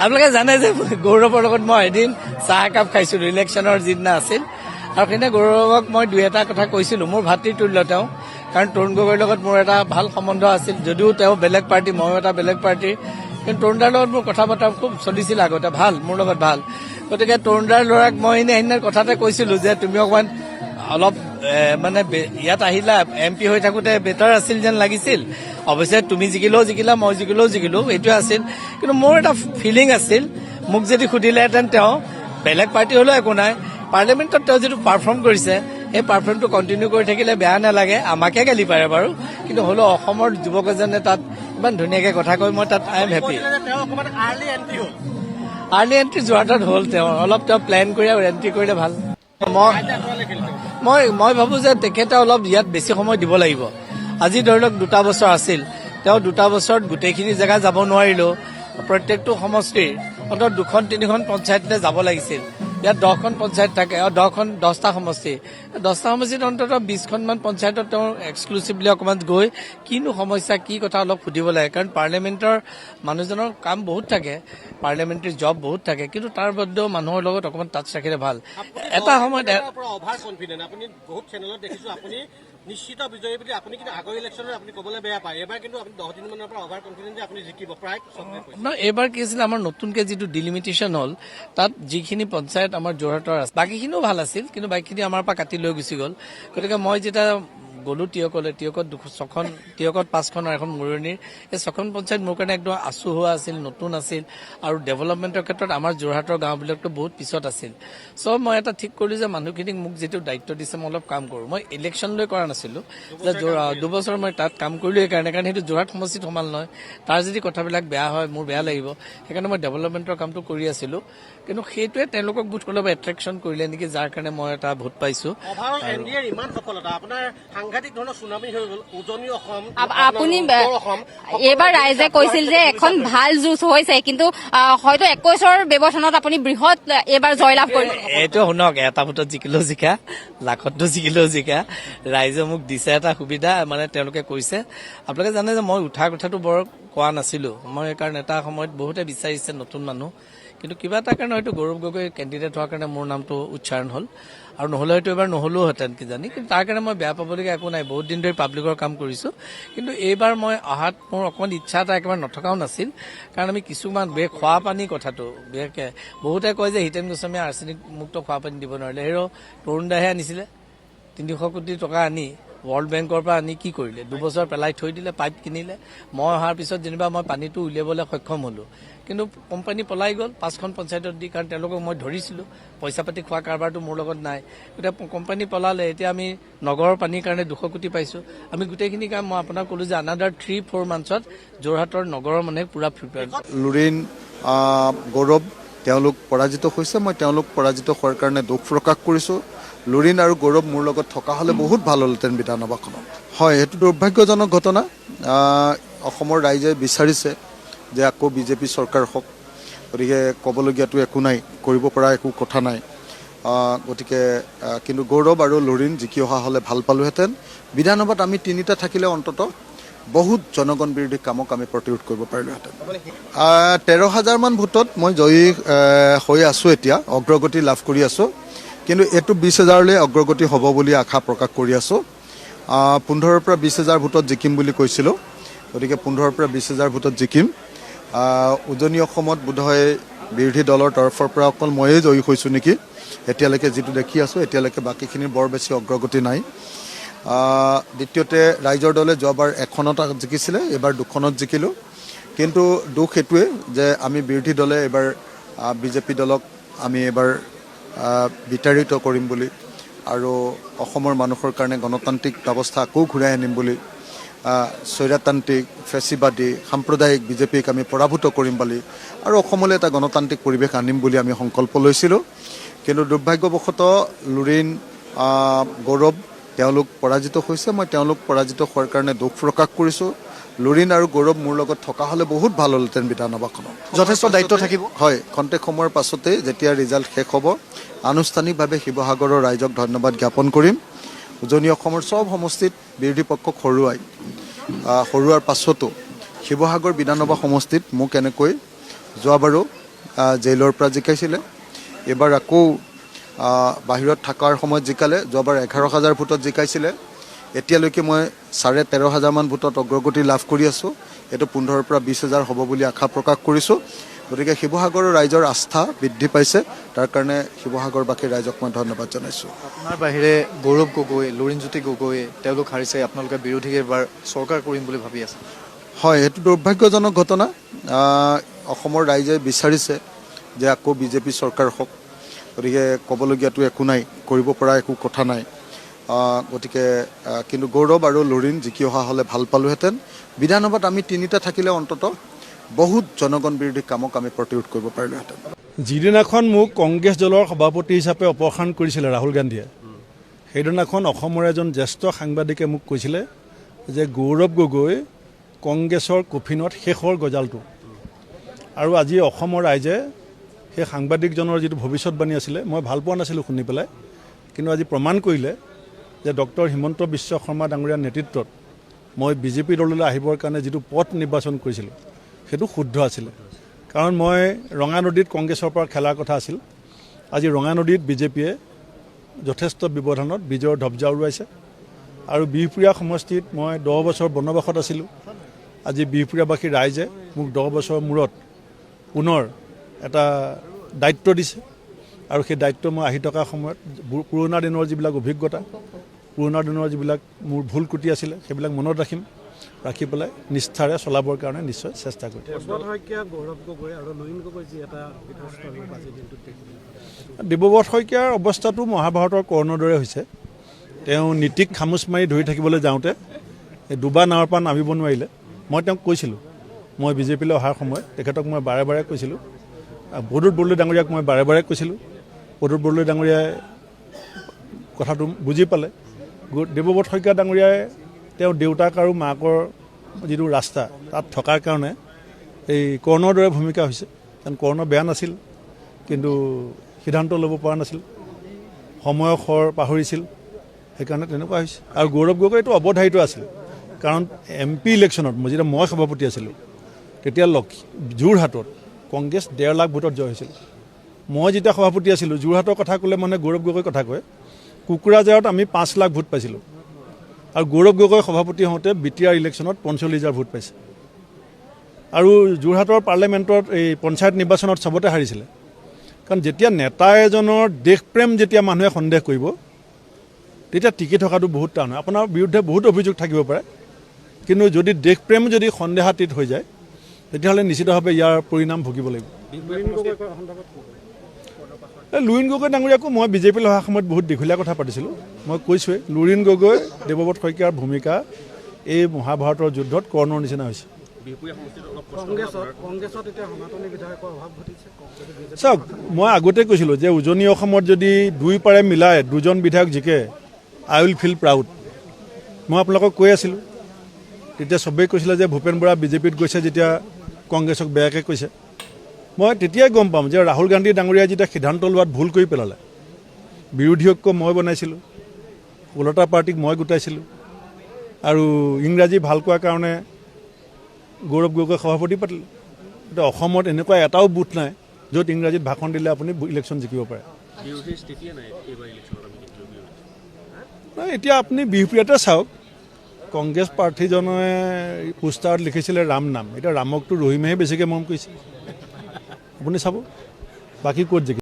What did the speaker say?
আপোনালোকে জানে যে গৌৰৱৰ লগত মই এদিন চাহ একাপ খাইছিলো ইলেকশ্যনৰ যিদিনা আছিল আৰু সেইদিনা গৌৰৱক মই দুই এটা কথা কৈছিলো মোৰ ভাতৃতুল্য তেওঁ কাৰণ তৰুণ গগৈৰ লগত মোৰ এটা ভাল সম্বন্ধ আছিল যদিও তেওঁ বেলেগ পাৰ্টি ময়ো এটা বেলেগ পাৰ্টিৰ কিন্তু তৰুণদাৰ লগত মোৰ কথা বতৰা খুব চলিছিল আগতে ভাল মোৰ লগত ভাল গতিকে তৰুণদাৰ ল'ৰাক মই সেইদিনা কথাতে কৈছিলো যে তুমি অকণমান অলপ মানে ইয়াত আহিলা MP হৈ থাকোঁতে বেটাৰ আছিল যেন লাগিছিল অৱশ্যে তুমি জিকিলা মই জিকিলো এইটোৱে আছিল কিন্তু মোৰ এটা ফিলিং আছিল মোক যদি সুধিলেহেঁতেন তেওঁ বেলেগ পাৰ্টি হ'লেও একো নাই পাৰ্লিয়ামেণ্টত তেওঁ যিটো পাৰফৰ্ম কৰিছে সেই পাৰফৰ্মটো কণ্টিনিউ কৰি থাকিলে বেয়া নালাগে আমাকে গালি পাৰে বাৰু কিন্তু হ'লেও অসমৰ যুৱক এজনে তাত ইমান ধুনীয়াকৈ কথা কৈ মই তাত I am happy early entry যোৰহাটত হ'ল তেওঁ অলপ তেওঁ প্লেন কৰি আৰু এণ্ট্ৰি কৰিলে ভাল মই ভাবোঁ যে তেখেতে অলপ ইয়াত বেছি সময় দিব লাগিব আজি ধৰি লওক 2 বছৰ আছিল তেওঁ 2 বছৰত গোটেইখিনি জেগা যাব নোৱাৰিলেও প্ৰত্যেকটো সমষ্টিৰ অন্তত 2-3খন পঞ্চায়তলৈ যাব লাগিছিল ইয়াত 10খন পঞ্চায়ত থাকে আৰু 10টা সমষ্টি 10টা সমষ্টিত অন্তত 20খনমান পঞ্চায়তত তেওঁ এক্সক্লুচিভলি অকণমান গৈ কিনো সমস্যা কি কথা অলপ সুধিব লাগে কাৰণ পাৰ্লিয়ামেণ্টৰ মানুহজনৰ কাম বহুত থাকে পাৰ্লিয়ামেণ্টাৰী জব বহুত থাকে কিন্তু তাৰ বাদেও মানুহৰ লগত অকণমান টাচ ৰাখিলে ভাল এটা সময়ত নিশ্চিত বিজয়ী বুলি আপুনি কিন্তু আগৰ ইলেকশ্যনত আপুনি ক'বলৈ বেয়া পায় এবাৰ কিন্তু আপুনি 10 দিনমানৰ পৰা অভাৰ কনফিডেন্ট যে আপুনি জিকিব প্ৰায় এইবাৰ কি আছিল আমাৰ নতুনকৈ যিটো ডিলিমিটেশ্যন হ'ল তাত যিখিনি পঞ্চায়ত আমাৰ যোৰহাটৰ আছে বাকীখিনিও ভাল আছিল কিন্তু বাকীখিনি আমাৰ পৰা কাটি লৈ গুচি গ'ল গতিকে মই যেতিয়া গ'লো টিয়কত 5খন আৰু এখন মুৰণিৰ এই 6খন পঞ্চায়ত মোৰ কাৰণে একদম আঁচু হোৱা আছিল নতুন আছিল আৰু ডেভেলপমেণ্টৰ ক্ষেত্ৰত আমাৰ যোৰহাটৰ গাঁওবিলাকতো বহুত পিছত আছিল চ' মই এটা ঠিক কৰিলোঁ যে মানুহখিনিক মোক যিটো দায়িত্ব দিছে মই অলপ কাম কৰোঁ মই ইলেকশ্যনলৈ কৰা নাছিলোঁ যে 2 বছৰ মই তাত কাম কৰিলোঁ সেইকাৰণে কাৰণ সেইটো যোৰহাট সমষ্টিত সমান নহয় তাৰ যদি কথাবিলাক বেয়া হয় মোৰ বেয়া লাগিব সেইকাৰণে মই ডেভেলপমেণ্টৰ কামটো কৰি আছিলোঁ কিন্তু সেইটোৱে তেওঁলোকক বহুত অলপ এট্ৰেকশ্যন কৰিলে নেকি যাৰ কাৰণে মই এটা ভোট পাইছোঁ আপুনি এইবাৰ ৰাইজে কৈছিল যে এখন ভাল যুঁজ হৈছে কিন্তু হয়তো 21ৰ ব্যৱধানত আপুনি বৃহৎ এইবাৰ জয়লাভ কৰিলে এইটো শুনক এটা ভোটত জিকিলেও জিকা লাখতো জিকিলেও জিকা ৰাইজে মোক দিছে এটা সুবিধা মানে তেওঁলোকে কৈছে আপোনালোকে জানে যে মই উঠাৰ কথাটো বৰ কোৱা নাছিলোঁ মই কাৰণ এটা সময়ত বহুতে বিচাৰিছে নতুন মানুহ কিন্তু কিবা এটা কাৰণে হয়তো গৌৰৱ গগৈ কেণ্ডিডেট হোৱাৰ কাৰণে মোৰ নামটো উচ্চাৰণ হ'ল আৰু নহ'লে হয়তো এবাৰ নহ'লেওহেঁতেন কিজানি কিন্তু তাৰ কাৰণে মই বেয়া পাবলগীয়া একো নাই বহুত দিন ধৰি পাব্লিকৰ কাম কৰিছোঁ কিন্তু এইবাৰ মই অহাত মোৰ অকণমান ইচ্ছা এটা একেবাৰে নথকাও নাছিল কাৰণ আমি কিছুমান খোৱা পানীৰ কথাটো বিশেষকৈ বহুতে কয় যে হিতেন গোস্বামীয়ে আৰ্ছেনিক মুক্ত খোৱা পানী দিব নোৱাৰিলে হেৰ তৰুণ দাহে আনিছিলে 300 কোটি টকা আনি ৱৰ্ল্ড বেংকৰ পৰা আনি কি কৰিলে 2 বছৰ পেলাই থৈ দিলে পাইপ কিনিলে মই অহাৰ পিছত যেনিবা মই পানীটো উলিয়াবলৈ সক্ষম হ'লোঁ কিন্তু কোম্পানী পলাই গ'ল 5খন পঞ্চায়তত দি কাৰণ তেওঁলোকক মই ধৰিছিলোঁ পইচা পাতি খোৱা কাৰবাৰটো মোৰ লগত নাই এতিয়া কোম্পানী পলালে এতিয়া আমি নগৰৰ পানীৰ কাৰণে 200 কোটি পাইছোঁ আমি গোটেইখিনি কাম মই আপোনাক ক'লোঁ যে আনাডাৰ 3-4 মান্থছত যোৰহাটৰ নগৰৰ মানুহে পূৰা প্ৰিপেয়াৰ লুৰিণ গৌৰৱ তেওঁলোক পৰাজিত হৈছে মই তেওঁলোক পৰাজিত হোৱাৰ কাৰণে দুখ প্ৰকাশ কৰিছোঁ লুৰিণ আৰু গৌৰৱ মোৰ লগত থকা হ'লে বহুত ভাল হ'লহেঁতেন বিধানসভাখনত হয় সেইটো দুৰ্ভাগ্যজনক ঘটনা অসমৰ ৰাইজে বিচাৰিছে যে আকৌ বিজেপি চৰকাৰ হওক গতিকে ক'বলগীয়াটো একো নাই কৰিব পৰা একো কথা নাই গতিকে কিন্তু গৌৰৱ আৰু লুৰিণ জিকি অহা হ'লে ভাল পালোহেঁতেন বিধানসভাত আমি 3টা থাকিলে অন্তত বহুত জনগণ বিৰোধী কামক আমি প্ৰতিৰোধ কৰিব পাৰিলোহেঁতেন 13,000মান ভোটত মই জয়ী হৈ আছোঁ এতিয়া অগ্ৰগতি লাভ কৰি আছোঁ কিন্তু এইটো 20,000লৈ অগ্ৰগতি হ'ব বুলি আশা প্ৰকাশ কৰি আছোঁ 15ৰ পৰা 20,000 ভোটত জিকিম বুলি কৈছিলোঁ গতিকে 15ৰ পৰা 20,000 ভোটত জিকিম উজনি অসমত বোধহয় বিৰোধী দলৰ তৰফৰ পৰা অকল ময়েই জয়ী হৈছোঁ নেকি এতিয়ালৈকে যিটো দেখি আছোঁ এতিয়ালৈকে বাকীখিনিৰ বৰ বেছি অগ্ৰগতি নাই দ্বিতীয়তে ৰাইজৰ দলে যোৱাবাৰ 1খনত জিকিছিলে এইবাৰ 2খনত জিকিলোঁ কিন্তু দুখ এইটোৱে যে আমি বিৰোধী দলে এইবাৰ বিজেপি দলক আমি এইবাৰ বিতাড়িত কৰিম বুলি আৰু অসমৰ মানুহৰ কাৰণে গণতান্ত্ৰিক ব্যৱস্থা আকৌ ঘূৰাই আনিম বুলি স্বৈৰতান্ত্ৰিক ফেচিবাদী সাম্প্ৰদায়িক বিজেপিক আমি পৰাভূত কৰিম বুলি আৰু অসমলৈ এটা গণতান্ত্ৰিক পৰিৱেশ আনিম বুলি আমি সংকল্প লৈছিলোঁ কিন্তু দুৰ্ভাগ্যবশতঃ লুৰিণ গৌৰৱ তেওঁলোক পৰাজিত হৈছে মই তেওঁলোক পৰাজিত হোৱাৰ কাৰণে দুখ প্ৰকাশ কৰিছোঁ লুৰিণ আৰু গৌৰৱ মোৰ লগত থকা হ'লে বহুত ভাল হ'লহেঁতেন বিধানসভাখনত যথেষ্ট দায়িত্ব থাকিব হয় খন্তেক সময়ৰ পাছতে যেতিয়া ৰিজাল্ট শেষ হ'ব আনুষ্ঠানিকভাৱে শিৱসাগৰৰ ৰাইজক ধন্যবাদ জ্ঞাপন কৰিম উজনি অসমৰ সব সমষ্টিত বিৰোধী পক্ষক হৰুৱাৰ পাছতো শিৱসাগৰ বিধানসভা সমষ্টিত মোক এনেকৈ যোৱাবাৰো জেইলৰ পৰা জিকাইছিলে। এইবাৰ আকৌ বাহিৰত থকাৰ সময়ত জিকালে। যোৱাবাৰ 11,000 ভোটত জিকাইছিলে। এতিয়ালৈকে মই 13,500 মান ভোটত অগ্ৰগতি লাভ কৰি আছোঁ। এইটো 15,000 পৰা 20,000 হ'ব বুলি আশা প্ৰকাশ কৰিছোঁ। গতিকে শিৱসাগৰৰ ৰাইজৰ আস্থা বৃদ্ধি পাইছে, তাৰ কাৰণে শিৱসাগৰবাসী ৰাইজক মই ধন্যবাদ জনাইছোঁ। আপোনাৰ বাহিৰে গৌৰৱ গগৈ, লুৰিণজ্যোতি গগৈ তেওঁলোক হাৰিছে, আপোনালোকে বিৰোধীক এইবাৰ চৰকাৰ কৰিম বুলি ভাবি আছে। হয়, সেইটো দুৰ্ভাগ্যজনক ঘটনা। অসমৰ ৰাইজে বিচাৰিছে যে আকৌ বিজেপি চৰকাৰ হওক। গতিকে ক'বলগীয়াটো একো নাই, কৰিব পৰা একো কথা নাই। গতিকে কিন্তু গৌৰৱ আৰু লুৰিণ জিকি অহা হ'লে ভাল পালোহেঁতেন। বিধানসভাত আমি 3টা থাকিলে অন্ততঃ বহুত জনগণ বিৰোধী কামক আমি প্ৰতিৰোধ কৰিব পাৰিলোহেঁতেন। যিদিনাখন মোক কংগ্ৰেছ দলৰ সভাপতি হিচাপে অপসাৰণ কৰিছিলে ৰাহুল গান্ধীয়ে, সেইদিনাখন অসমৰ এজন জ্যেষ্ঠ সাংবাদিকে মোক কৈছিলে যে গৌৰৱ গগৈ কংগ্ৰেছৰ কফিনত শেষৰ গজালটো। আৰু আজি অসমৰ ৰাইজে সেই সাংবাদিকজনৰ যিটো ভৱিষ্যতবাণী আছিলে, মই ভাল পোৱা নাছিলোঁ শুনি পেলাই, কিন্তু আজি প্ৰমাণ কৰিলে যে ডক্টৰ হিমন্ত বিশ্ব শৰ্মা ডাঙৰীয়াৰ নেতৃত্বত মই বিজেপি দললৈ আহিবৰ কাৰণে যিটো পথ নিৰ্বাচন কৰিছিলোঁ সেইটো শুদ্ধ আছিলে। কাৰণ মই ৰঙা নদীত কংগ্ৰেছৰ পৰা খেলাৰ কথা আছিল। আজি ৰঙা নদীত বিজেপিয়ে যথেষ্ট ব্যৱধানত বিজয়ৰ ধ্বজা উৰুৱাইছে। আৰু বিহপুৰীয়া সমষ্টিত মই 10 বছৰ বনবাসত আছিলোঁ। আজি বিহপুৰীয়াবাসী ৰাইজে মোক 10 বছৰৰ মূৰত পুনৰ এটা দায়িত্ব দিছে। আৰু সেই দায়িত্ব মই আহি থকা সময়ত পুৰণা দিনৰ যিবিলাক অভিজ্ঞতা, পুৰণা দিনৰ যিবিলাক মোৰ ভুল ক্ৰুটি আছিলে, সেইবিলাক মনত ৰাখিম, ৰাখি পেলাই নিষ্ঠাৰে চলাবৰ কাৰণে নিশ্চয় চেষ্টা কৰিম। দেৱব্ৰত শইকীয়াৰ অৱস্থাটো মহাভাৰতৰ কৰ্ণৰ দৰে হৈছে। তেওঁ নীতিক খামোচ মাৰি ধৰি থাকিবলৈ যাওঁতে দুবাৰ নাৱৰ পৰা নামিব নোৱাৰিলে। মই তেওঁক কৈছিলোঁ, মই বিজেপিলৈ অহাৰ সময়ত তেখেতক মই বাৰে বাৰে কৈছিলোঁ, প্ৰদ্যুৎ বৰদলৈ ডাঙৰীয়াক মই বাৰে বাৰে কৈছিলোঁ। প্ৰদ্যুৎ বৰদলৈ ডাঙৰীয়াই কথাটো বুজি পালে। দেৱব্ৰত শইকীয়া ডাঙৰীয়াই তেওঁ দেউতাক আৰু মাকৰ যিটো ৰাস্তা তাত থকাৰ কাৰণে এই কৰ্ণৰ দৰে ভূমিকা হৈছে। কাৰণ কৰ্ণ বেয়া নাছিল, কিন্তু সিদ্ধান্ত ল'ব পৰা নাছিল, সময়ৰ খৰ পাহৰিছিল, সেইকাৰণে তেনেকুৱা হৈছে। আৰু গৌৰৱ গগৈটো অৱধাৰিত আছিল। কাৰণ MP ইলেকশ্যনত যেতিয়া মই সভাপতি আছিলোঁ, তেতিয়া যোৰহাটত কংগ্ৰেছ 1.5 লাখ ভোটত জয় হৈছিল। মই যেতিয়া সভাপতি আছিলোঁ, যোৰহাটৰ কথা ক'লে মানে গৌৰৱ গগৈৰ কথা কয়, কুকুৰাঝাৰত আমি 5 লাখ ভোট পাইছিলোঁ। আৰু গৌৰৱ গগৈ সভাপতি হওঁতে BTR ইলেকশ্যনত 45,000 ভোট পাইছে। আৰু যোৰহাটৰ পাৰ্লিয়ামেণ্টত এই পঞ্চায়ত নিৰ্বাচনত চবতে হাৰিছিলে। কাৰণ যেতিয়া নেতা এজনৰ দেশপ্ৰেম যেতিয়া মানুহে সন্দেহ কৰিব, তেতিয়া টিকি থকাটো বহুত টান হয়। আপোনাৰ বিৰুদ্ধে বহুত অভিযোগ থাকিব পাৰে, কিন্তু যদি দেশপ্ৰেম যদি সন্দেহাতীত হৈ যায়, তেতিয়াহ'লে নিশ্চিতভাৱে ইয়াৰ পৰিণাম ভুগিব লাগিব। লুৰিণ গগৈ ডাঙৰীয়াকো মই বিজেপিলৈ অহা সময়ত বহুত দীঘলীয়া কথা পাতিছিলোঁ। মই কৈছোঁৱেই, লুৰিণ গগৈ, দেৱব্ৰত শইকীয়াৰ ভূমিকা এই মহাভাৰতৰ যুদ্ধত কৰ্ণৰ নিচিনা হৈছে। চাওক, মই আগতে কৈছিলোঁ যে উজনি অসমত যদি দুই পাৰে মিলাই 2জন বিধায়ক জিকে, আই উইল ফিল প্ৰাউড। মই আপোনালোকক কৈ আছিলোঁ, তেতিয়া চবেই কৈছিলে যে ভূপেন বৰা বিজেপিত গৈছে, যেতিয়া কংগ্ৰেছক বেয়াকৈ কৈছে। মই তেতিয়াই গম পাম যে ৰাহুল গান্ধী ডাঙৰীয়াই যেতিয়া সিদ্ধান্ত লোৱাত ভুল কৰি পেলালে। বিৰোধী ঐক্য মই বনাইছিলোঁ, 16টা পাৰ্টিক মই গোটাইছিলোঁ, আৰু ইংৰাজী ভাল কোৱাৰ কাৰণে গৌৰৱ গগৈ সভাপতি পাতিলে। এতিয়া অসমত এনেকুৱা এটাও বুথ নাই য'ত ইংৰাজীত ভাষণ দিলে আপুনি ইলেকশ্যন জিকিব পাৰে। নাই, এতিয়া আপুনি বিহপুৰীয়াতে চাওক, কংগ্ৰেছ প্ৰাৰ্থীজনে পোষ্টাৰত লিখিছিলে ৰাম নাম, এতিয়া ৰামকটো ৰহিমেহে বেছিকৈ মৰম কৰিছে। আপুনি চাব, বাকী ক'ত জিকিব।